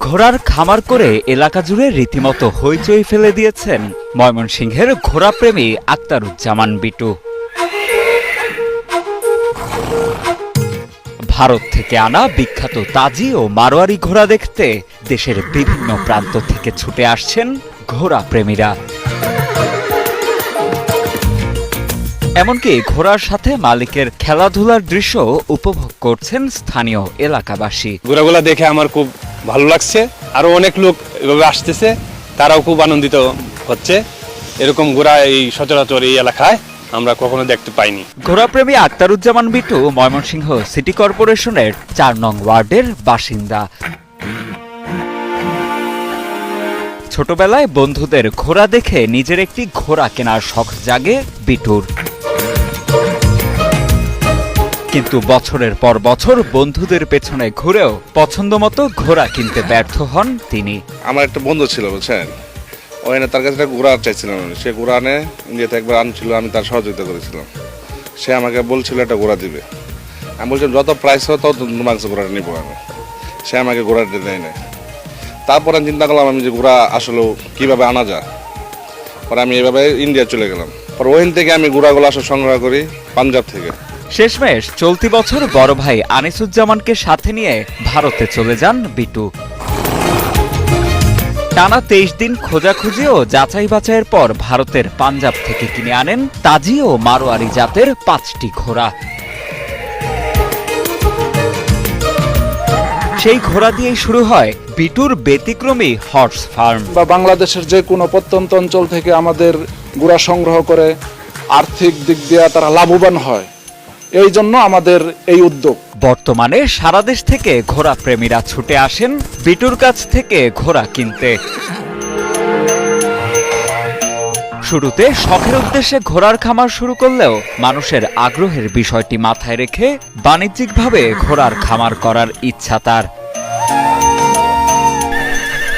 ঘোড়ার খামার করে এলাকা জুড়ে রীতিমতো হইচই ফেলে দিয়েছেন ময়মনসিংহের ঘোড়াপ্রেমী আক্তারুজ্জামান বিটু। ভারত থেকে আনা বিখ্যাত তাজি ও মারোয়ারি ঘোড়া দেখতে দেশের বিভিন্ন প্রান্ত থেকে ছুটে আসছেন ঘোড়া প্রেমীরা। এমনকি ঘোড়ার সাথে মালিকের খেলাধুলার দৃশ্য উপভোগ করছেন স্থানীয় এলাকাবাসী। ঘোড়াগুলা দেখে আমার খুব ভালো লাগছে, আরো অনেক লোক এভাবে আসতেছে, তারাও খুব আনন্দিত হচ্ছে। এরকম ঘোড়া এই সচরাচর এই এলাকায় আমরা কখনো দেখতে পাইনি। ঘোড়াপ্রেমী আক্তারুজ্জামান বিটু ময়মনসিংহ সিটি কর্পোরেশনের ৪ নং ওয়ার্ডের বাসিন্দা। ছোটবেলায় বন্ধুদের ঘোড়া দেখে নিজের একটি ঘোড়া কেনার শখ জাগে বিটুর, কিন্তু বছরের পর বছর বন্ধুদের পেছনে ঘুরেও পছন্দমতো ঘোড়া কিনতে ব্যর্থ হন তিনি। আমার একটা বন্ধু ছিল, বুঝছেন, ওখানে তার কাছে একটা ঘোড়া চাইছিলাম, সে ঘোড়া আনে ইন্ডিয়াতে একবার আনছিল, আমি তার সহযোগিতা করেছিলাম। সে আমাকে বলছিল একটা ঘোড়া দিবে, আমি বলছিলাম যত প্রাইস হয় তত মাংস ঘোড়াটা নিবো আমি। সে আমাকে ঘোড়াটা দেয় না। তারপর আমি চিন্তা করলাম আমি যে ঘোড়া আসলে কীভাবে আনা যায়, পরে আমি এভাবে ইন্ডিয়া চলে গেলাম। পর ওখান থেকে আমি ঘোড়াগুলো আসলে সংগ্রহ করি পাঞ্জাব থেকে। শেষমেশ চলতি বছর বড় ভাই আনিসুজ্জামানকে সাথে নিয়ে ভারতে চলে যান বিটু। টানা ২৩ দিন খোঁজাখুঁজি ও যাচাই বাছাইয়ের পর ভারতের পাঞ্জাব থেকে কিনে আনেন তাজি ও মারোয়ারি জাতের ৫টি ঘোড়া। সেই ঘোড়া দিয়েই শুরু হয় বিটুর ব্যতিক্রমী হর্স ফার্ম। বাংলাদেশের যে কোনো প্রত্যন্ত অঞ্চল থেকে আমাদের ঘোড়া সংগ্রহ করে আর্থিক দিক দিয়ে তারা লাভবান হয়, এই জন্য আমাদের এই উদ্যোগ। বর্তমানে সারা দেশ থেকে ঘোড়া প্রেমীরা ছুটে আসেন বিটুর কাছ থেকে ঘোড়া কিনতে। শুরুতে শখের উদ্দেশ্যে ঘোড়ার খামার শুরু করলেও মানুষের আগ্রহের বিষয়টি মাথায় রেখে বাণিজ্যিকভাবে ঘোড়ার খামার করার ইচ্ছা তার।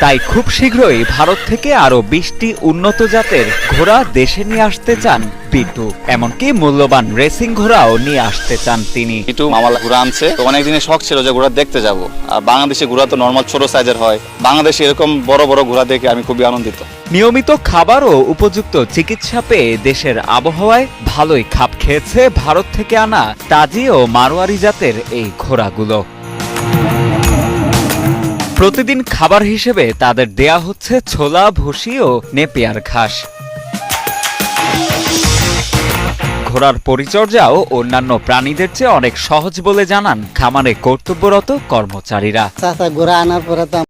তাই খুব শীঘ্রই ভারত থেকে আরো ২০টি উন্নত জাতের ঘোড়া দেশে নিয়ে আসতে চান বিটু। এমনকি মূল্যবান রেসিং ঘোড়াও নিয়ে আসতে চান তিনি। বিটু মামালা ঘোড়া আনছে, তো অনেক দিনের শখ ছিল যে ঘোড়া দেখতে যাব। আর বাংলাদেশে ঘোড়া তো নর্মাল ছোট সাইজের হয়, বাংলাদেশে এরকম বড় বড় ঘোড়া দেখে আমি খুবই আনন্দিত। নিয়মিত খাবার ও উপযুক্ত চিকিৎসা পেয়ে দেশের আবহাওয়ায় ভালোই খাপ খেয়েছে ভারত থেকে আনা তাজি ও মারোয়ারি জাতের এই ঘোড়াগুলো। প্রতিদিন খাবার হিসেবে তাদের দেয়া হচ্ছে ছোলা, ভুসি ও নেপিয়ার ঘাস। ঘোড়ার পরিচর্যাও অন্যান্য প্রাণীদের চেয়ে অনেক সহজ বলে জানান খামারে কর্তব্যরত কর্মচারীরা। ঘোড়া আনার পরে তো